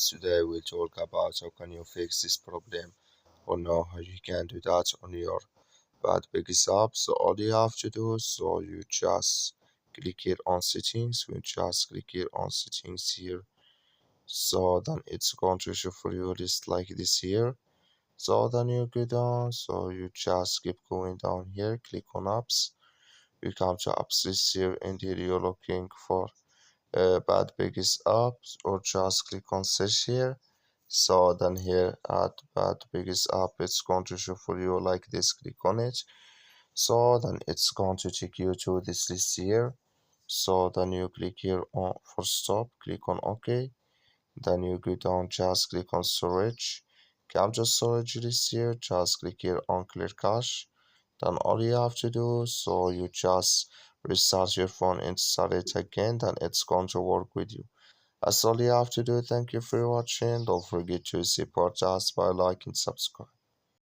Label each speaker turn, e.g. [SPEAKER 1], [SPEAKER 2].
[SPEAKER 1] Today we'll talk about how can you fix this problem or know how you can do that on your bad Piggies app. So all you have to do so you just click here on settings. We just click here on settings here. So then it's going to show for you list like this here. So then you go down. So you just keep going down here. Click on apps. You come to apps list here and here you're looking for bad biggest apps or just click on search here. So then here at bad biggest app it's going to show for you like this. Click on it. So then it's going to take you to this list here. So then you click here on for stop. Click on OK. Then you go down, just click on storage. Come to storage list here. Just click here on clear cache. Then all you have to do so you just restart your phone and start it again, then it's going to work with you. That's all you have to do. Thank you for watching. Don't forget to support us by liking and subscribe.